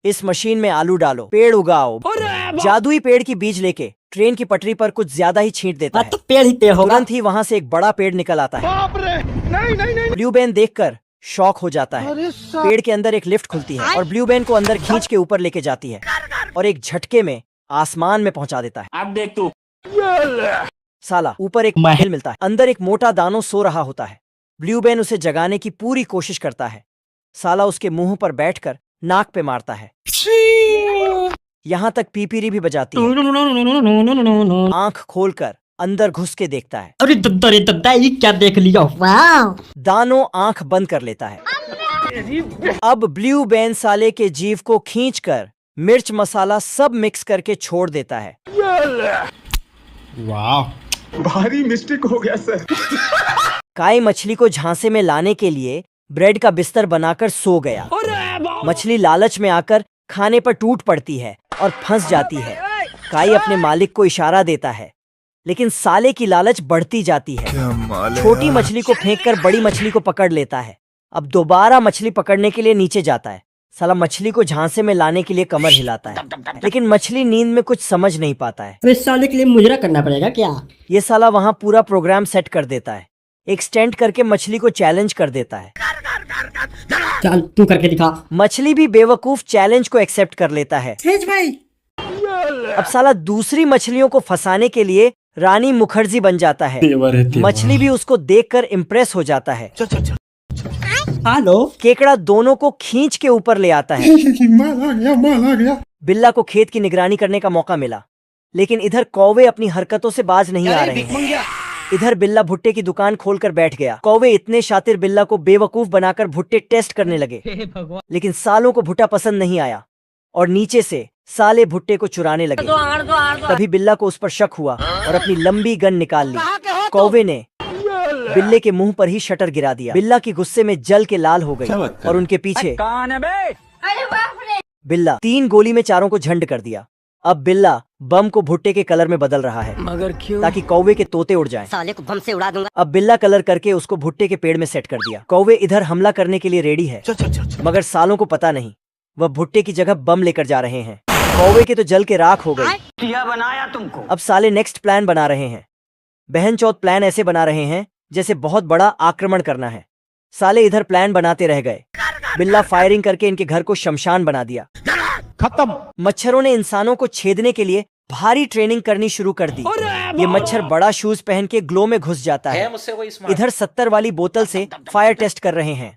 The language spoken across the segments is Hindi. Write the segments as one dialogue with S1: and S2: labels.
S1: इस मशीन में आलू डालो, पेड़ उगाओ। जादुई पेड़ की बीज लेके ट्रेन की पटरी पर कुछ ज्यादा ही छींट देता है।
S2: तो पेड़ ही पेड़ होगा।
S1: तुरंत ही वहाँ से एक बड़ा पेड़ निकल आता है।
S3: बाप रे, नहीं।
S1: ब्लू बेन देखकर शॉक हो जाता है। पेड़ के अंदर एक लिफ्ट खुलती है और ब्लू बेन को अंदर खींच के ऊपर लेके जाती है और एक झटके में आसमान में पहुंचा देता है।
S4: अब देख तू।
S1: साला ऊपर एक महल मिलता है। अंदर एक मोटा दानो सो रहा होता है। ब्लू बेन उसे जगाने की पूरी कोशिश करता है। साला उसके मुंह पर बैठकर नाक पे मारता है। यहाँ तक पीपीरी भी बजाती है। आंख खोलकर अंदर घुस के देखता है।
S2: अरे दद्दा ये क्या देख लिया? वाह!
S1: दानो आंख बंद कर लेता है। अब ब्लू बेन साले के जीव को खींचकर मिर्च मसाला सब मिक्स करके छोड़ देता है।
S5: वाह, भारी मिस्टेक हो गया सर।
S1: काई मछली को झांसे में लाने के लिए ब्रेड का बिस्तर बनाकर सो गया। मछली लालच में आकर खाने पर टूट पड़ती है और फंस जाती है। काई अपने मालिक को इशारा देता है, लेकिन साले की लालच बढ़ती जाती है। छोटी मछली को फेंककर बड़ी मछली को पकड़ लेता है। अब दोबारा मछली पकड़ने के लिए नीचे जाता है। साला मछली को झांसे में लाने के लिए कमर हिलाता है, लेकिन मछली नींद में कुछ समझ नहीं पाता है।
S2: तो इस साले के लिए मुजरा करना पड़ेगा क्या?
S1: ये साला वहाँ पूरा प्रोग्राम सेट कर देता है। एक स्टैंड करके मछली को चैलेंज कर देता है।
S2: चल तू करके दिखा।
S1: मछली भी बेवकूफ चैलेंज को एक्सेप्ट कर लेता है।
S2: भाई
S1: अब साला दूसरी मछलियों को फंसाने के लिए रानी मुखर्जी बन जाता है। मछली भी उसको देखकर इम्प्रेस हो जाता है।
S2: हेलो।
S1: केकड़ा दोनों को खींच के ऊपर ले आता है।
S5: माल आ गया।
S1: बिल्ला को खेत की निगरानी करने का मौका मिला, लेकिन इधर कौवे अपनी हरकतों से बाज नहीं आ रहे हैं। इधर बिल्ला भुट्टे की दुकान खोलकर बैठ गया। कौवे इतने शातिर बिल्ला को बेवकूफ बनाकर भुट्टे टेस्ट करने लगे, लेकिन सालों को भुट्टा पसंद नहीं आया और नीचे से साले भुट्टे को चुराने लगे। तभी बिल्ला को उस पर शक हुआ और अपनी लंबी गन निकाल ली। कौवे ने बिल्ले के मुंह पर ही शटर गिरा दिया। बिल्ला की गुस्से में जल के लाल हो गई और उनके पीछे बिल्ला 3 गोली में चारों को झंड कर दिया। अब बिल्ला बम को भुट्टे के कलर में बदल रहा है,
S4: मगर क्यों?
S1: ताकि कौवे के तोते उड़ जाएं।
S2: साले को बम से उड़ा दूंगा।
S1: अब बिल्ला कलर करके उसको भुट्टे के पेड़ में सेट कर दिया। कौवे इधर हमला करने के लिए रेडी है, मगर सालों को पता नहीं वह भुट्टे की जगह बम लेकर जा रहे हैं। कौवे के तो जल के राख हो गई।
S4: क्या बनाया तुमको?
S1: अब साले नेक्स्ट प्लान बना रहे हैं। बहन चौथ प्लान ऐसे बना रहे हैं जैसे बहुत बड़ा आक्रमण करना है। साले इधर प्लान बनाते रह गए। बिल्ला फायरिंग करके इनके घर को शमशान बना दिया।
S5: खत्म।
S1: मच्छरों ने इंसानों को छेदने के लिए भारी ट्रेनिंग करनी शुरू कर दी। ये मच्छर बड़ा शूज पहन के ग्लो में घुस जाता है। इधर 70 वाली बोतल से फायर टेस्ट कर रहे हैं।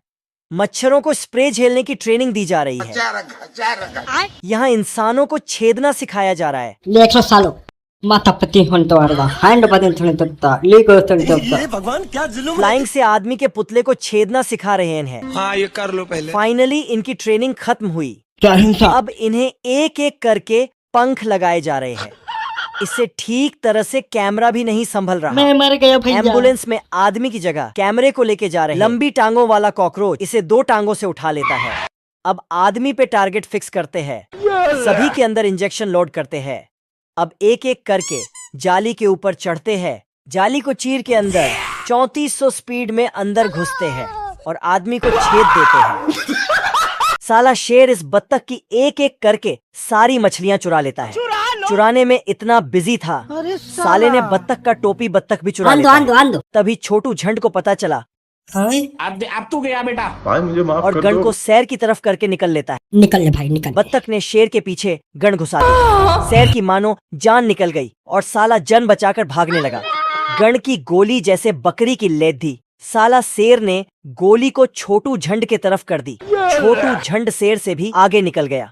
S1: मच्छरों को स्प्रे झेलने की ट्रेनिंग दी जा रही है। यहाँ इंसानों को छेदना सिखाया जा रहा है।
S2: 100 सालों माता पति हैंड
S3: भगवान क्या जुल्म।
S1: फ्लाइंग से आदमी के पुतले को छेदना सिखा रहे हैं।
S3: हाँ, ये कर लो पहले।
S1: फाइनली इनकी ट्रेनिंग खत्म हुई। अब इन्हें एक एक करके पंख लगाए जा रहे हैं। इससे ठीक तरह से कैमरा भी नहीं संभल रहा।
S2: मैं मर गया भैया।
S1: एम्बुलेंस में आदमी की जगह कैमरे को लेके जा रहे हैं। लंबी टांगों वाला कॉकरोच इसे 2 टांगों से उठा लेता है। अब आदमी पे टारगेट फिक्स करते हैं। सभी के अंदर इंजेक्शन लोड करते हैं। अब एक एक करके जाली के ऊपर चढ़ते हैं। जाली को चीर के अंदर 3400 स्पीड में अंदर घुसते हैं और आदमी को छेद देते हैं। साला शेर इस बत्तख की एक एक करके सारी मछलियां चुरा लेता है। चुराने में इतना बिजी था, साले ने बत्तख का टोपी बत्तख भी चुरा लेता है। तभी छोटू झंड को पता चला
S4: अब तू गया बेटा।
S5: भाई मुझे माफ
S1: और
S5: कर
S1: गन
S5: दो।
S1: को सैर की तरफ करके निकल लेता है।
S2: निकल ले भाई निकल।
S1: बत्तख ने शेर के पीछे गन घुसा दी। सैर की मानो जान निकल गई और साला जन बचाकर भागने लगा। गन की गोली जैसे बकरी की लेद दी। साला शेर ने गोली को छोटू झंड के तरफ कर दी। छोटू झंड शेर से भी आगे निकल गया।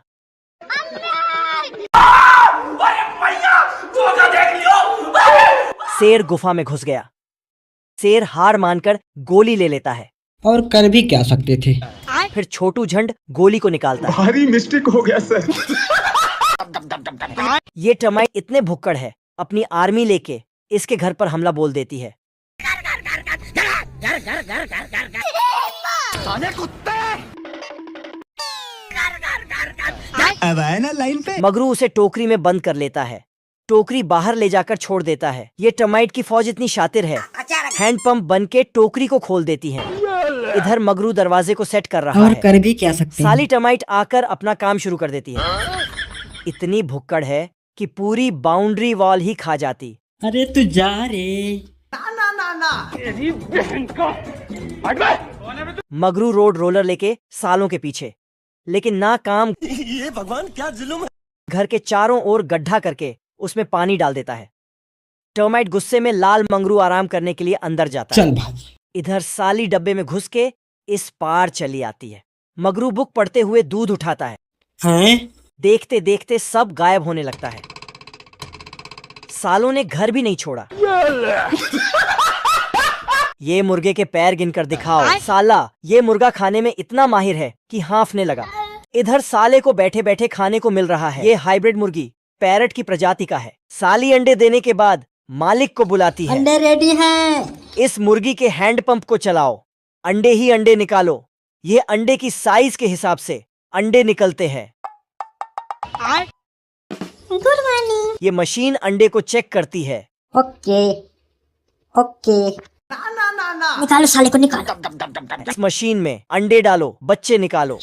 S1: शेर गुफा में घुस गया। शेर हार मानकर गोली ले लेता है।
S2: और कर भी क्या सकते थे।
S1: फिर छोटू झंड गोली को निकालता है।
S5: भारी मिस्टेक हो गया सर।
S1: ये टर्माइट इतने भुक्कड़ है, अपनी आर्मी लेके इसके घर पर हमला बोल देती है।
S3: अब आए ना लाइन पे।
S1: मगरू उसे टोकरी में बंद कर लेता है। टोकरी बाहर ले जाकर छोड़ देता है। ये टर्माइट की फौज इतनी शातिर है, हैंडपंप बन के टोकरी को खोल देती है। इधर मगरू दरवाजे को सेट कर रहा
S2: और
S1: है।
S2: कर भी क्या सकते हैं।
S1: साली टर्माइट आकर अपना काम शुरू कर देती है। इतनी भुक्कड़ है कि पूरी बाउंड्री वॉल ही खा जाती।
S2: अरे तू जा रे।
S1: मगरू रोड रोलर लेके सालों के पीछे, लेकिन ना काम।
S3: ये भगवान क्या जुल्म है।
S1: घर के चारों ओर गड्ढा करके उसमें पानी डाल देता है। टर्माइट गुस्से में लाल मंगरू आराम करने के लिए अंदर जाता है।
S2: चल भाई।
S1: इधर साली डब्बे में घुस के इस पार चली आती है। मगरू बुक पढ़ते हुए दूध उठाता है।
S2: हैं?
S1: देखते देखते सब गायब होने लगता है। सालों ने घर भी नहीं छोड़ा। ये मुर्गे के पैर गिनकर दिखाओ। साला ये मुर्गा खाने में इतना माहिर है कि हाँफने लगा। इधर साले को बैठे बैठे खाने को मिल रहा है। ये हाइब्रिड मुर्गी पैरट की प्रजाति का है। साली अंडे देने के बाद मालिक को बुलाती है।
S2: अंडे रेडी हैं।
S1: इस मुर्गी के हैंड पंप को चलाओ, अंडे ही अंडे निकालो। ये अंडे की साइज के हिसाब से अंडे निकलते हैं।
S2: Good morning.
S1: ये मशीन अंडे को चेक करती है।
S2: Okay okay. निकालो साले को निकालो।
S1: इस मशीन में अंडे डालो, बच्चे निकालो।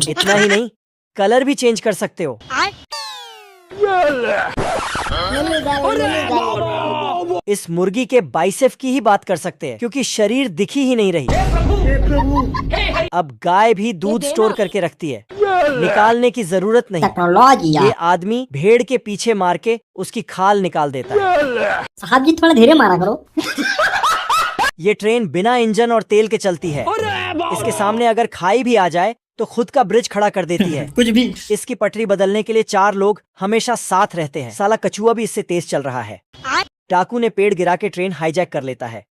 S1: इतना ही नहीं, कलर भी चेंज कर सकते हो। इस मुर्गी के बाइसेप की ही बात कर सकते हैं, क्योंकि शरीर दिखी ही नहीं रही। अब गाय भी दूध स्टोर करके रखती है, निकालने की जरूरत नहीं।
S2: टेक्नोलॉजी।
S1: ये आदमी भेड़ के पीछे मार के उसकी खाल निकाल देता है।
S2: साहब जी थोड़ा धीरे मारा करो।
S1: ये ट्रेन बिना इंजन और तेल के चलती है। इसके सामने अगर खाई भी आ जाए तो खुद का ब्रिज खड़ा कर देती है।
S2: कुछ भी।
S1: इसकी पटरी बदलने के लिए 4 लोग हमेशा साथ रहते हैं। साला कछुआ भी इससे तेज चल रहा है। डाकू ने पेड़ गिरा के ट्रेन हाईजैक कर लेता है।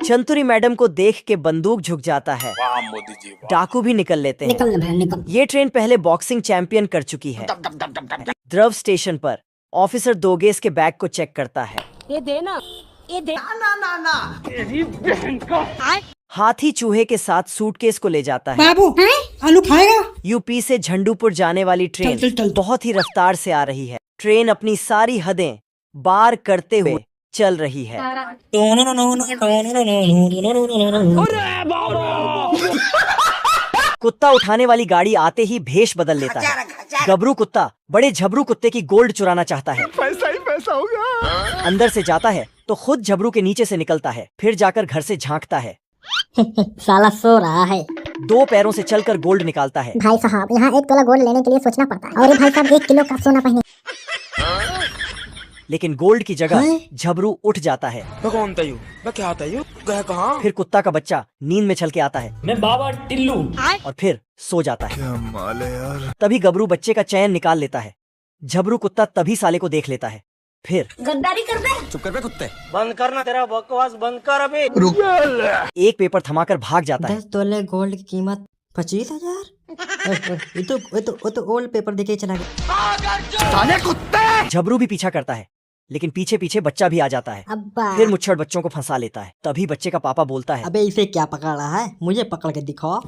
S1: चंतुरी मैडम को देख के बंदूक झुक जाता है। डाकू भी निकल लेते हैं।
S2: निकल भाई निकल।
S1: ये ट्रेन पहले बॉक्सिंग चैंपियन कर चुकी है। द्रव स्टेशन पर ऑफिसर दोगेस के बैग को चेक करता है।
S6: ये देना, ये दे।
S1: हाथी चूहे के साथ सूटकेस को ले जाता है।
S2: बाबू आलू खाएगा?
S1: यूपी से झंडूपुर जाने वाली ट्रेन
S2: चल, चल, चल।
S1: बहुत ही रफ्तार से आ रही है। ट्रेन अपनी सारी हदें बार करते हुए चल रही है। कुत्ता उठाने वाली गाड़ी आते ही भेष बदल लेता है। गबरू कुत्ता बड़े झबरू कुत्ते की गोल्ड चुराना चाहता है।
S3: पैसा ही पैसा होगा।
S1: अंदर से जाता है तो खुद झबरू के नीचे से निकलता है, फिर जाकर घर से झांकता है।
S2: साला सो रहा है।
S1: 2 पैरों से चलकर गोल्ड निकालता है।
S7: भाई साहब यहाँ 1 तोला गोल्ड लेने के लिए सोचना पड़ता है। और भाई साहब 1 किलो का सोना पहने।
S1: लेकिन गोल्ड की जगह झबरू उठ जाता है।
S3: कौन था यू? मैं क्या था यू? गया कहाँ?
S1: फिर कुत्ता का बच्चा नींद में छल के आता है।
S4: मैं बाबा टिल्लू।
S1: और फिर सो जाता है।
S3: क्या माल है यार।
S1: तभी गबरू बच्चे का चैन निकाल लेता है। झबरू कुत्ता तभी साले को देख लेता है। फिर
S6: गद्दारी कर दे।
S3: चुप कर बे कुत्ते।
S4: बंद करना, तेरा बकवास बंद कर अबे।
S1: एक पेपर थमाकर भाग जाता है।
S2: 10 तोले गोल्ड की कीमत 25,000। ये तो ओल्ड पेपर देके चला गया।
S1: झबरू भी पीछा करता है, लेकिन पीछे पीछे बच्चा भी आ जाता है।
S2: अब्बा।
S1: फिर मुच्छड़ बच्चों को फंसा लेता है। तभी बच्चे का पापा बोलता है,
S2: अबे इसे क्या पकड़ रहा है? मुझे पकड़ के दिखाओ।